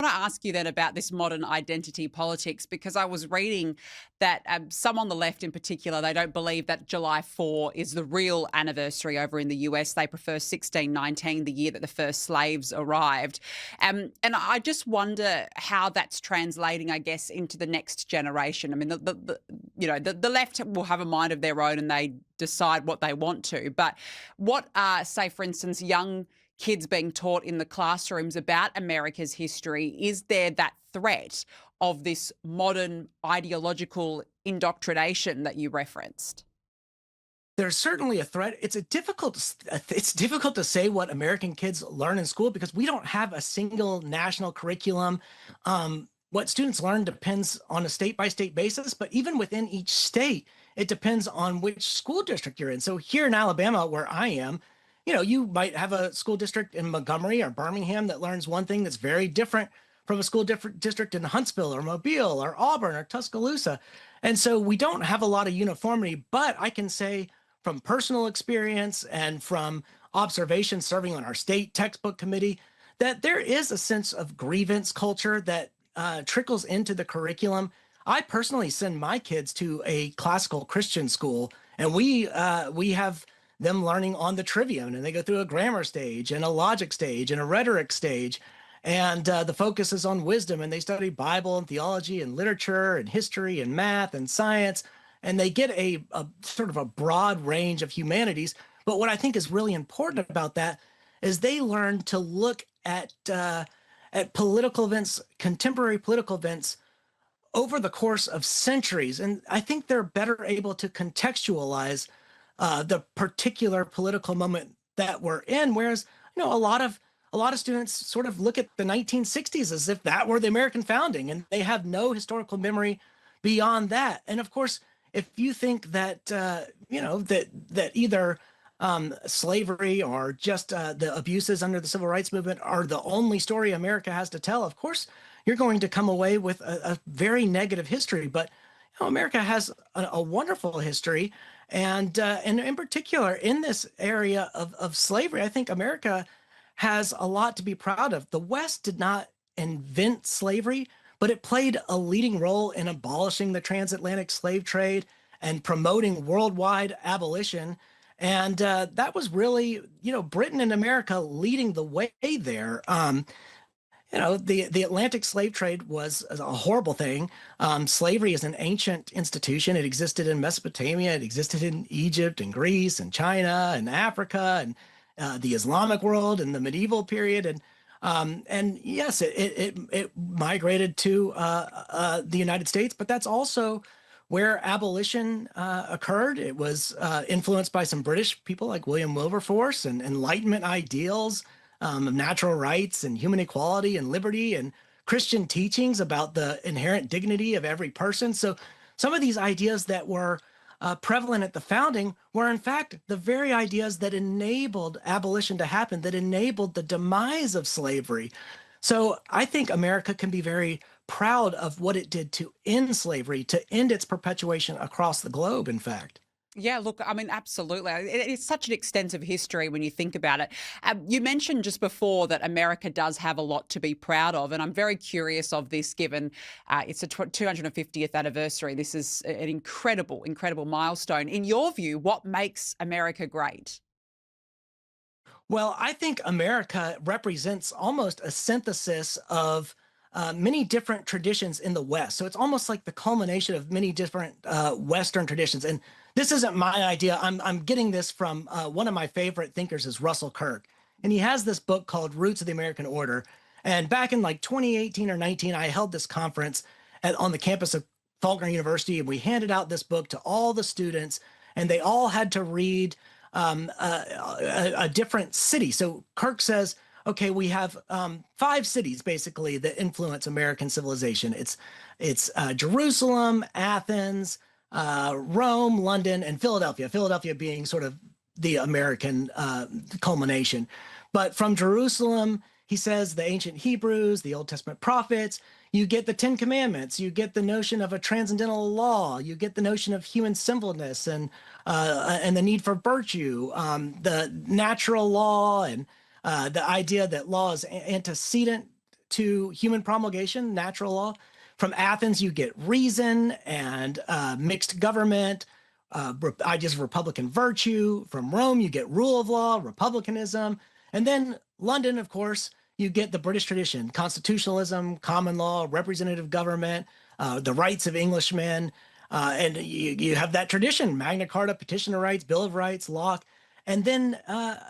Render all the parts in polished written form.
want to ask you then about this modern identity politics, because I was reading that some on the left in particular, they don't believe that July 4 is the real anniversary over in the US. They prefer 1619, the year that the first slaves arrived. And I just wonder how that's translating, I guess, into the next generation. I mean, the left will have a mind of their own and they decide what they want to. But what are, say, for instance, young kids being taught in the classrooms about America's history? Is there that threat of this modern ideological indoctrination that you referenced? There's certainly a threat. It's difficult to say what American kids learn in school because we don't have a single national curriculum. What students learn depends on a state by state basis, but even within each state, it depends on which school district you're in. So here in Alabama, where I am, you might have a school district in Montgomery or Birmingham that learns one thing that's very different from a district in Huntsville or Mobile or Auburn or Tuscaloosa. And so we don't have a lot of uniformity, but I can say from personal experience and from observation serving on our state textbook committee that there is a sense of grievance culture that trickles into the curriculum. I personally send my kids to a classical Christian school, and we have them learning on the trivium, and they go through a grammar stage and a logic stage and a rhetoric stage. And the focus is on wisdom, and they study Bible and theology and literature and history and math and science, and they get a sort of a broad range of humanities. But what I think is really important about that is they learn to look at political events, contemporary political events, over the course of centuries. And I think they're better able to contextualize the particular political moment that we're in. Whereas, a lot of students sort of look at the 1960s as if that were the American founding, and they have no historical memory beyond that. And of course, if you think that that either slavery or just the abuses under the civil rights movement are the only story America has to tell, of course, you're going to come away with a very negative history. But America has a wonderful history, and in particular in this area of slavery, I think America has a lot to be proud of. The West did not invent slavery, but it played a leading role in abolishing the transatlantic slave trade and promoting worldwide abolition. And that was really, Britain and America leading the way there. The Atlantic slave trade was a horrible thing. Slavery is an ancient institution. It existed in Mesopotamia. It existed in Egypt and Greece and China and Africa and the Islamic world in the medieval period. And yes, it migrated to the United States, but that's also where abolition occurred. It was influenced by some British people like William Wilberforce and Enlightenment ideals of natural rights and human equality and liberty and Christian teachings about the inherent dignity of every person. So some of these ideas that were prevalent at the founding were in fact the very ideas that enabled abolition to happen, that enabled the demise of slavery. So I think America can be very proud of what it did to end slavery, to end its perpetuation across the globe, in fact. Yeah, look, I mean, absolutely. It's such an extensive history when you think about it. You mentioned just before that America does have a lot to be proud of, and I'm very curious of this given it's a 250th anniversary. This is an incredible, incredible milestone. In your view, what makes America great? Well, I think America represents almost a synthesis of many different traditions in the West. So it's almost like the culmination of many different Western traditions. And this isn't my idea. I'm getting this from one of my favorite thinkers is Russell Kirk. And he has this book called Roots of the American Order. And back in like 2018 or 19, I held this conference on the campus of Faulkner University, and we handed out this book to all the students, and they all had to read a different city. So Kirk says, okay, we have 5 cities basically that influence American civilization. It's Jerusalem, Athens, Rome, London, and Philadelphia. Philadelphia being sort of the American culmination. But from Jerusalem, he says the ancient Hebrews, the Old Testament prophets, you get the Ten Commandments, you get the notion of a transcendental law, you get the notion of human sinfulness and the need for virtue, the natural law, and the idea that law is antecedent to human promulgation, natural law. From Athens, you get reason and mixed government, ideas of Republican virtue. From Rome, you get rule of law, republicanism. And then London, of course, you get the British tradition, constitutionalism, common law, representative government, the rights of Englishmen. And you have that tradition, Magna Carta, Petition of Rights, Bill of Rights, Locke. And then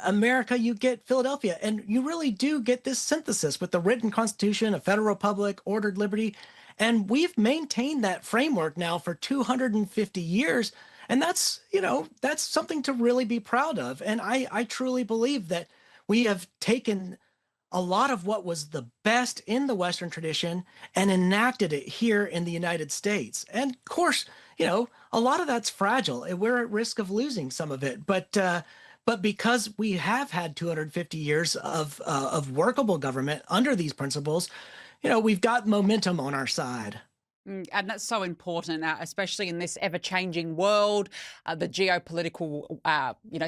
America, you get Philadelphia. And you really do get this synthesis with the written constitution, a federal republic, ordered liberty. And we've maintained that framework now for 250 years. And that's, that's something to really be proud of. And I truly believe that we have taken a lot of what was the best in the Western tradition and enacted it here in the United States. And of course, a lot of that's fragile. And we're at risk of losing some of it. But because we have had 250 years of workable government under these principles, we've got momentum on our side. And that's so important, especially in this ever-changing world, the geopolitical,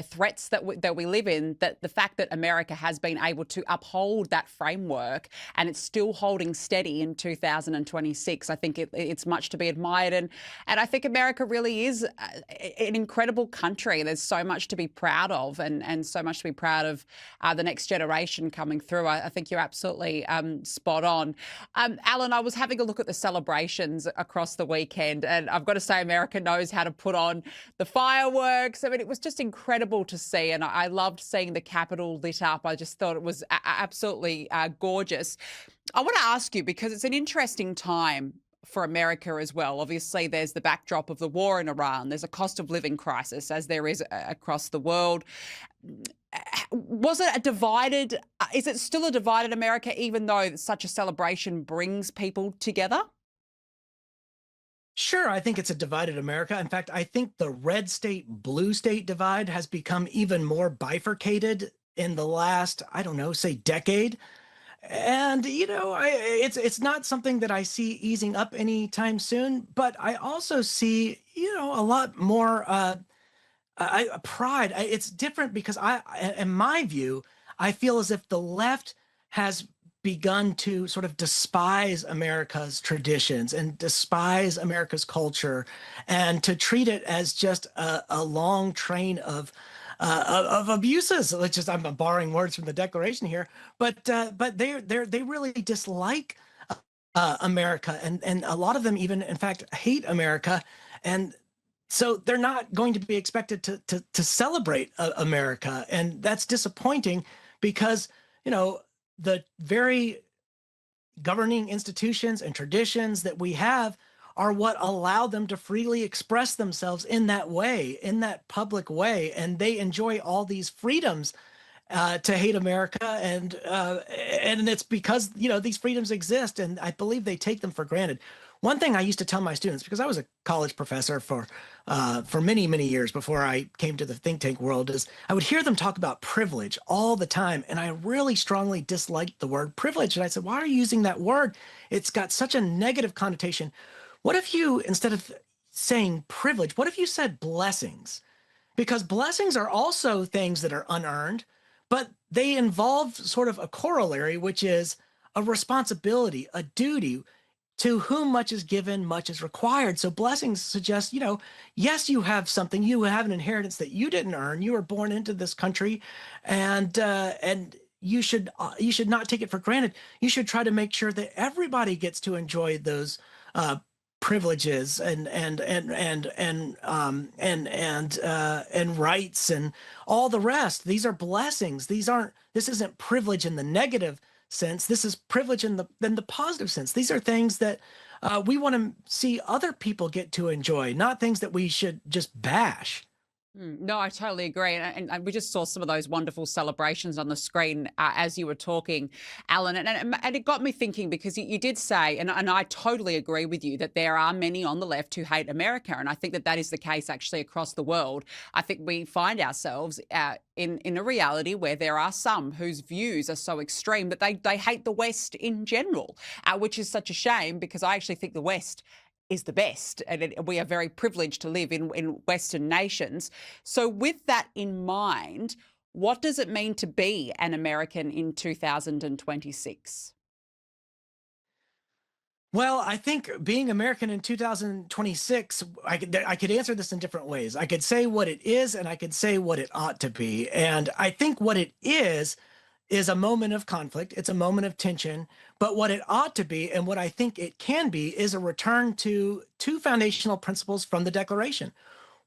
threats that we live in. That the fact that America has been able to uphold that framework and it's still holding steady in 2026, I think it's much to be admired. And I think America really is an incredible country. There's so much to be proud of, and so much to be proud of the next generation coming through. I think you're absolutely spot on. Alan, I was having a look at the celebration across the weekend, and I've got to say America knows how to put on the fireworks. I mean, it was just incredible to see, and I loved seeing the Capitol lit up. I just thought it was absolutely gorgeous. I want to ask you, because it's an interesting time for America as well. Obviously, there's the backdrop of the war in Iran. There's a cost of living crisis, as there is across the world. Was it is it still a divided America, even though such a celebration brings people together? Sure, I think it's a divided America. In fact, I think the red state, blue state divide has become even more bifurcated in the last, I don't know, say decade. And it's not something that I see easing up anytime soon. But I also see, a lot more pride. It's different because in my view, I feel as if the left has begun to sort of despise America's traditions and despise America's culture, and to treat it as just a long train of abuses. Let's just, I'm borrowing words from the Declaration here, but they really dislike America, and a lot of them even, in fact, hate America, and so they're not going to be expected to celebrate America, and that's disappointing because the very governing institutions and traditions that we have are what allow them to freely express themselves in that way, in that public way. And they enjoy all these freedoms to hate America. And it's because, these freedoms exist, and I believe they take them for granted. One thing I used to tell my students, because I was a college professor for many, many years before I came to the think tank world, is I would hear them talk about privilege all the time. And I really strongly disliked the word privilege. And I said, why are you using that word? It's got such a negative connotation. What if you, instead of saying privilege, what if you said blessings? Because blessings are also things that are unearned, but they involve sort of a corollary, which is a responsibility, a duty. To whom much is given, much is required. So blessings suggest, yes, you have something, you have an inheritance that you didn't earn. You were born into this country, and you should not take it for granted. You should try to make sure that everybody gets to enjoy those privileges and rights and all the rest. These are blessings. This isn't privilege in the negative sense. This is privilege in the positive sense. These are things that we want to see other people get to enjoy, not things that we should just bash. No, I totally agree. And we just saw some of those wonderful celebrations on the screen as you were talking, Alan. And it got me thinking, because you did say, and I totally agree with you, that there are many on the left who hate America. And I think that is the case actually across the world. I think we find ourselves in a reality where there are some whose views are so extreme that they hate the West in general, which is such a shame, because I actually think the West is the best, and we are very privileged to live in Western nations. So with that in mind, what does it mean to be an American in 2026? Well, I think being American in 2026, I could answer this in different ways. I could say what it is, and I could say what it ought to be. And I think what it is a moment of conflict. It's a moment of tension. But what it ought to be, and what I think it can be, is a return to two foundational principles from the Declaration.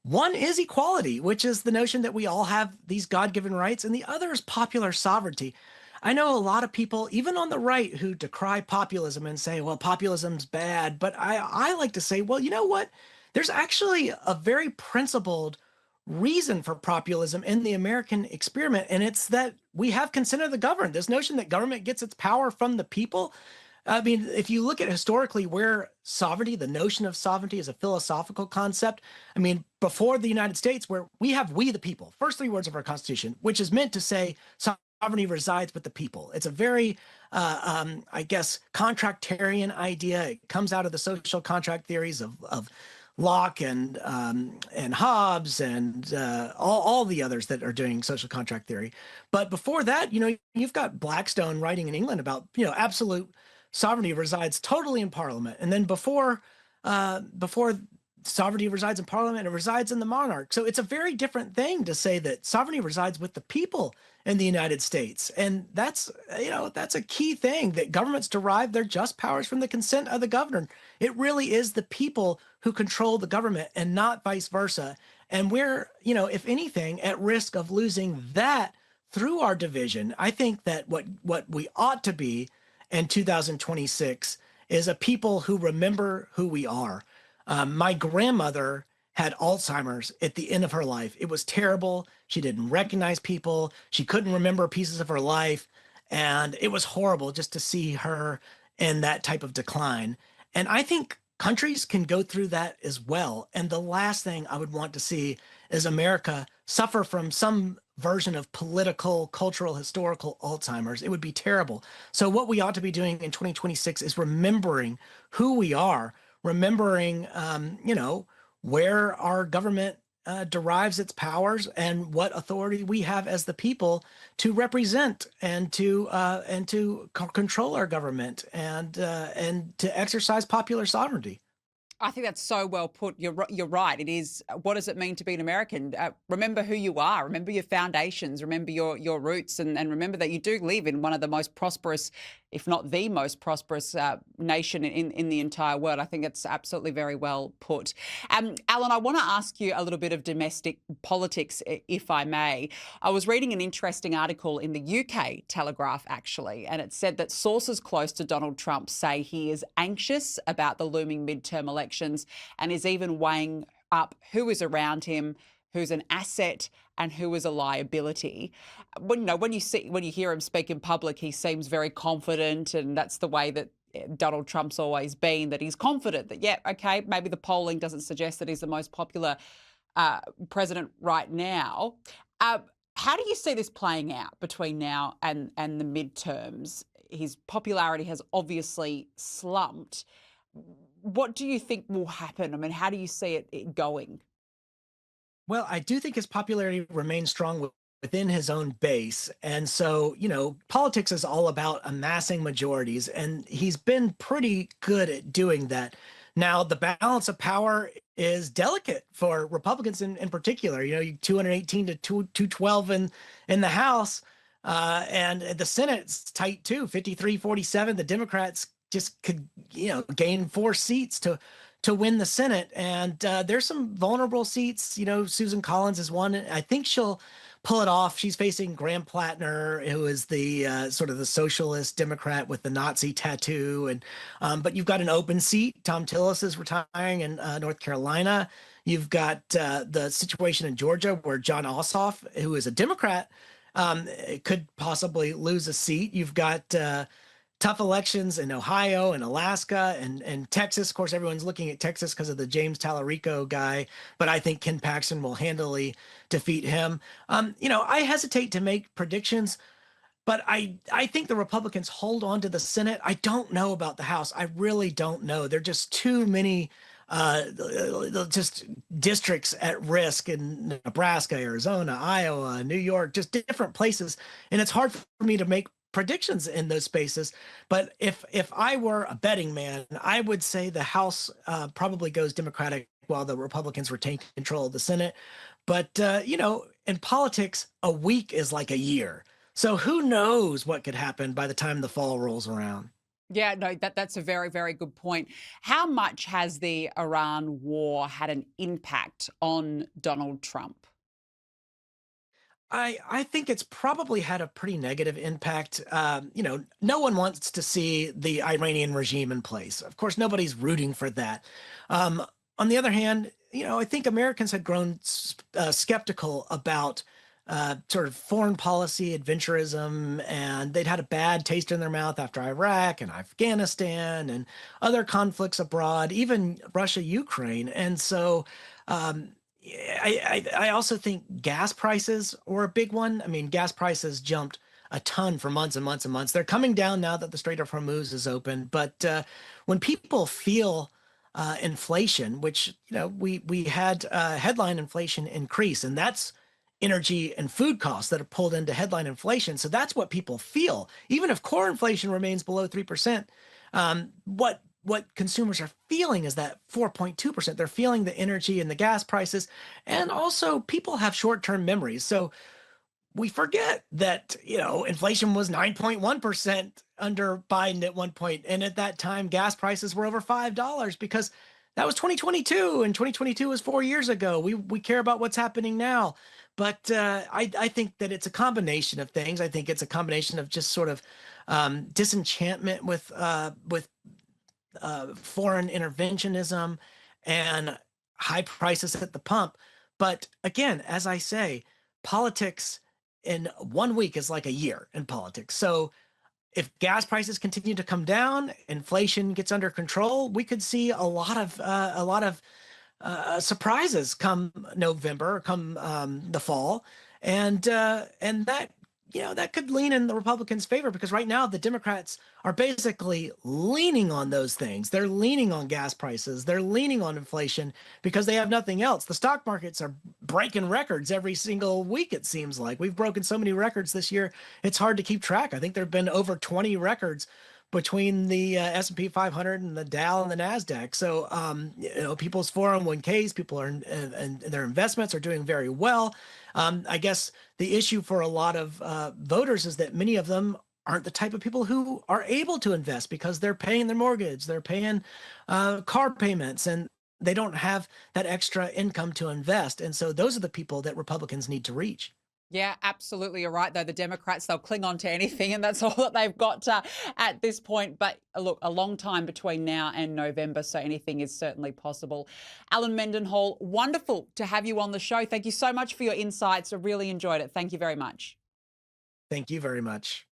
One is equality, which is the notion that we all have these God given rights, and the other is popular sovereignty. I know a lot of people, even on the right, who decry populism and say, well, populism's bad. But I like to say, well, you know what? There's actually a very principled reason for populism in the American experiment, and it's that we have consent of the governed. This notion that government gets its power from the people. I mean, if you look at historically where sovereignty, the notion of sovereignty is a philosophical concept. I mean, before the United States, where we have we the people, first three words of our Constitution, which is meant to say sovereignty resides with the people. It's a very, I guess, contractarian idea. It comes out of the social contract theories of Locke and Hobbes and all the others that are doing social contract theory. But before that, you've got Blackstone writing in England about absolute sovereignty resides totally in Parliament, and then before sovereignty resides in Parliament, it resides in the monarch. So it's a very different thing to say that sovereignty resides with the people in the United States, and that's a key thing, that governments derive their just powers from the consent of the governed. It really is the people who control the government and not vice versa. And we're, if anything, at risk of losing that through our division. I think that what we ought to be in 2026 is a people who remember who we are. My grandmother had Alzheimer's at the end of her life. It was terrible. She didn't recognize people. She couldn't remember pieces of her life. And it was horrible just to see her in that type of decline. And I think countries can go through that as well. And the last thing I would want to see is America suffer from some version of political, cultural, historical Alzheimer's. It would be terrible. So what we ought to be doing in 2026 is remembering who we are, remembering, where our government derives its powers and what authority we have as the people to represent and to control our government and to exercise popular sovereignty. I think that's so well put. You're right. It is. What does it mean to be an American? Remember who you are. Remember your foundations. Remember your roots, and remember that you do live in one of the most prosperous, if not the most prosperous nation in the entire world. I think it's absolutely very well put. Alan, I want to ask you a little bit of domestic politics, if I may. I was reading an interesting article in the UK Telegraph, actually, and it said that sources close to Donald Trump say he is anxious about the looming midterm elections and is even weighing up who is around him, who's an asset and who is a liability. When you hear him speak in public, he seems very confident, and that's the way that Donald Trump's always been, that he's confident that, yeah, okay, maybe the polling doesn't suggest that he's the most popular president right now. How do you see this playing out between now and the midterms? His popularity has obviously slumped. What do you think will happen? I mean, how do you see it going? Well, I do think his popularity remains strong within his own base. And so, politics is all about amassing majorities, and he's been pretty good at doing that. Now, the balance of power is delicate for Republicans in particular. 218 to 212 in the House, and the Senate's tight too, 53-47. The Democrats just could, gain 4 seats to win the Senate. And there's some vulnerable seats. Susan Collins is one. I think she'll pull it off. She's facing Graham Plattner, who is the sort of the socialist Democrat with the Nazi tattoo. And but you've got an open seat. Tom Tillis is retiring in North Carolina. You've got the situation in Georgia where John Ossoff, who is a Democrat, could possibly lose a seat. You've got tough elections in Ohio and Alaska and Texas. Of course, everyone's looking at Texas because of the James Tallarico guy, but I think Ken Paxton will handily defeat him. I hesitate to make predictions, but I think the Republicans hold on to the Senate. I don't know about the House. I really don't know. There are just too many just districts at risk in Nebraska, Arizona, Iowa, New York, just different places. And it's hard for me to make predictions in those spaces. But if I were a betting man, I would say the House probably goes Democratic while the Republicans retain control of the Senate. But in politics, a week is like a year. So who knows what could happen by the time the fall rolls around? Yeah, no, that's a very, very good point. How much has the Iran war had an impact on Donald Trump? I think it's probably had a pretty negative impact. No one wants to see the Iranian regime in place. Of course, nobody's rooting for that. Um, on the other hand, I think Americans had grown skeptical about sort of foreign policy adventurism, and they'd had a bad taste in their mouth after Iraq and Afghanistan and other conflicts abroad, even Russia, Ukraine, and so. Yeah, I also think gas prices were a big one. I mean, gas prices jumped a ton for months and months and months. They're coming down now that the Strait of Hormuz is open. But when people feel inflation, which we had headline inflation increase, and that's energy and food costs that are pulled into headline inflation. So that's what people feel. Even if core inflation remains below 3%, what consumers are feeling is that 4.2%. They're feeling the energy and the gas prices. And also people have short-term memories. So we forget that, inflation was 9.1% under Biden at one point. And at that time, gas prices were over $5 because that was 2022, and 2022 was 4 years ago. We care about what's happening now. But I think that it's a combination of things. I think it's a combination of just sort of disenchantment with foreign interventionism and high prices at the pump. But again, as I say, politics in one week is like a year in politics. So if gas prices continue to come down, inflation gets under control, we could see a lot of surprises come November, come the fall, and that could lean in the Republicans' favor because right now the Democrats are basically leaning on those things. They're leaning on gas prices. They're leaning on inflation because they have nothing else. The stock markets are breaking records every single week. It seems like we've broken so many records this year. It's hard to keep track. I think there've been over 20 records between the S&P 500 and the Dow and the Nasdaq. So, people's 401ks, people are and their investments are doing very well. I guess the issue for a lot of voters is that many of them aren't the type of people who are able to invest because they're paying their mortgage, they're paying car payments, and they don't have that extra income to invest. And so those are the people that Republicans need to reach. Yeah, absolutely. You're right, though. The Democrats, they'll cling on to anything, and that's all that they've got at this point. But look, a long time between now and November, so anything is certainly possible. Alan Mendenhall, wonderful to have you on the show. Thank you so much for your insights. I really enjoyed it. Thank you very much. Thank you very much.